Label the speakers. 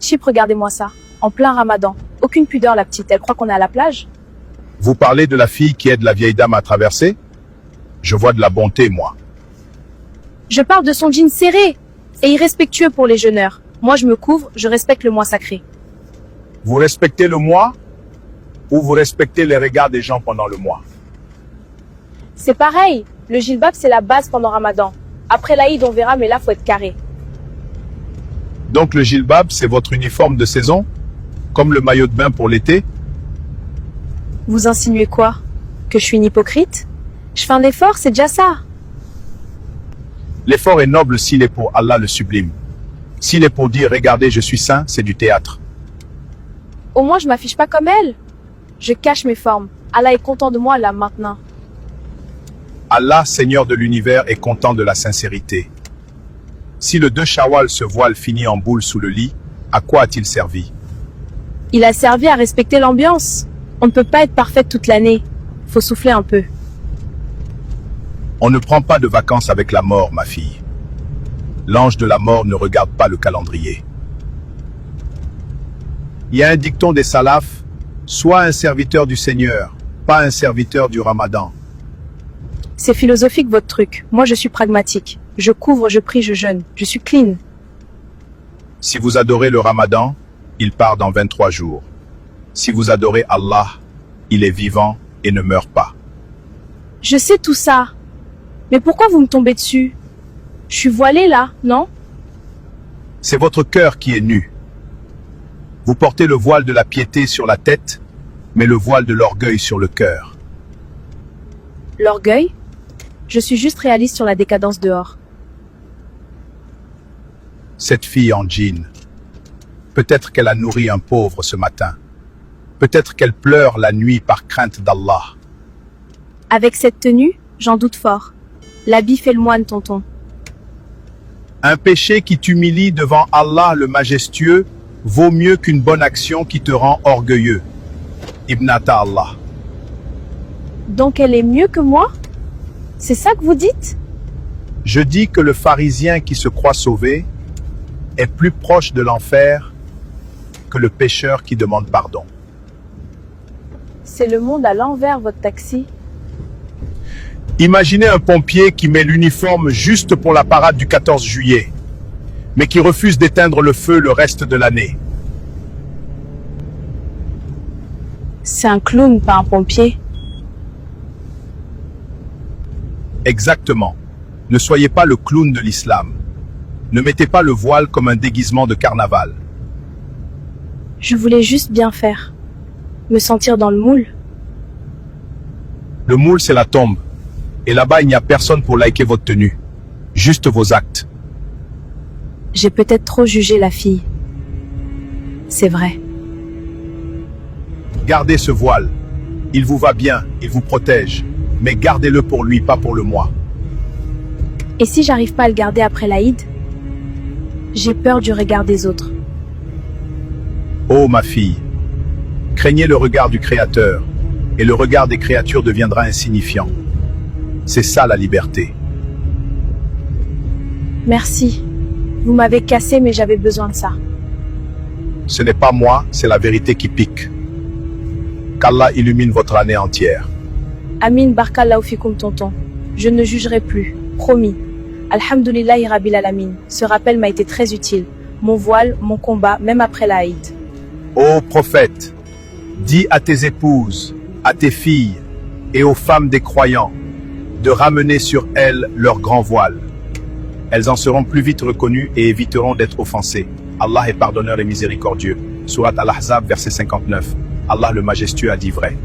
Speaker 1: Chip, regardez-moi ça. En plein ramadan. Aucune pudeur, la petite. Elle croit qu'on est à la plage?
Speaker 2: Vous parlez de la fille qui aide la vieille dame à traverser? Je vois de la bonté, moi.
Speaker 1: Je parle de son jean serré et irrespectueux pour les jeûneurs. Moi, je me couvre, je respecte le mois sacré.
Speaker 2: Vous respectez le mois ou vous respectez les regards des gens pendant le mois?
Speaker 1: C'est pareil. Le jilbab, c'est la base pendant ramadan. Après l'Aïd, on verra, mais là, faut être carré.
Speaker 2: Donc le jilbab, c'est votre uniforme de saison? Comme le maillot de bain pour l'été?
Speaker 1: Vous insinuez quoi? Que je suis une hypocrite? Je fais un effort, c'est déjà ça.
Speaker 2: L'effort est noble s'il est pour Allah le sublime. S'il est pour dire « Regardez, je suis saint », c'est du théâtre.
Speaker 1: Au moins, je m'affiche pas comme elle. Je cache mes formes. Allah est content de moi là maintenant.
Speaker 2: Allah, Seigneur de l'univers, est content de la sincérité. Si le 2 Shawwal se voile finit en boule sous le lit, à quoi a-t-il servi?
Speaker 1: Il a servi à respecter l'ambiance. On ne peut pas être parfaite toute l'année. Faut souffler un peu.
Speaker 2: On ne prend pas de vacances avec la mort, ma fille. L'ange de la mort ne regarde pas le calendrier. Il y a un dicton des salafs, sois un serviteur du Seigneur, pas un serviteur du Ramadan.
Speaker 1: C'est philosophique votre truc. Moi, je suis pragmatique. Je couvre, je prie, je jeûne. Je suis clean.
Speaker 2: Si vous adorez le Ramadan, il part dans 23 jours. Si vous adorez Allah, il est vivant et ne meurt pas.
Speaker 1: Je sais tout ça. Mais pourquoi vous me tombez dessus? Je suis voilée là, non?
Speaker 2: C'est votre cœur qui est nu. Vous portez le voile de la piété sur la tête, mais le voile de l'orgueil sur le cœur.
Speaker 1: L'orgueil? Je suis juste réaliste sur la décadence dehors.
Speaker 2: Cette fille en jean, peut-être qu'elle a nourri un pauvre ce matin. Peut-être qu'elle pleure la nuit par crainte d'Allah.
Speaker 1: Avec cette tenue, j'en doute fort. L'habit fait le moine, tonton.
Speaker 2: Un péché qui t'humilie devant Allah le majestueux vaut mieux qu'une bonne action qui te rend orgueilleux. Ibnata Allah.
Speaker 1: Donc elle est mieux que moi? C'est ça que vous dites?
Speaker 2: Je dis que le pharisien qui se croit sauvé est plus proche de l'enfer que le pécheur qui demande pardon.
Speaker 1: C'est le monde à l'envers, votre taxi.
Speaker 2: Imaginez un pompier qui met l'uniforme juste pour la parade du 14 juillet, mais qui refuse d'éteindre le feu le reste de l'année.
Speaker 1: C'est un clown, pas un pompier.
Speaker 2: Exactement. Ne soyez pas le clown de l'islam. Ne mettez pas le voile comme un déguisement de carnaval.
Speaker 1: Je voulais juste bien faire. Me sentir dans le moule.
Speaker 2: Le moule, c'est la tombe. Et là-bas, il n'y a personne pour liker votre tenue. Juste vos actes.
Speaker 1: J'ai peut-être trop jugé la fille. C'est vrai.
Speaker 2: Gardez ce voile. Il vous va bien, il vous protège. Mais gardez-le pour lui, pas pour le moi.
Speaker 1: Et si j'arrive pas à le garder après l'Aïd? J'ai peur du regard des autres.
Speaker 2: Oh ma fille, craignez le regard du Créateur, et le regard des créatures deviendra insignifiant. C'est ça la liberté.
Speaker 1: Merci. Vous m'avez cassé, mais j'avais besoin de ça.
Speaker 2: Ce n'est pas moi, c'est la vérité qui pique. Qu'Allah illumine votre année entière.
Speaker 1: Amin barakallahu fikoum, tonton. Je ne jugerai plus. Promis. Alhamdulillahi rabbil alamin. Ce rappel m'a été très utile. Mon voile, mon combat, même après l'Aïd.
Speaker 2: Ô prophète, dis à tes épouses, à tes filles et aux femmes des croyants de ramener sur elles leur grand voile. Elles en seront plus vite reconnues et éviteront d'être offensées. Allah est pardonneur et miséricordieux. Sourate Al-Ahzab, verset 59. Allah le majestueux a dit vrai.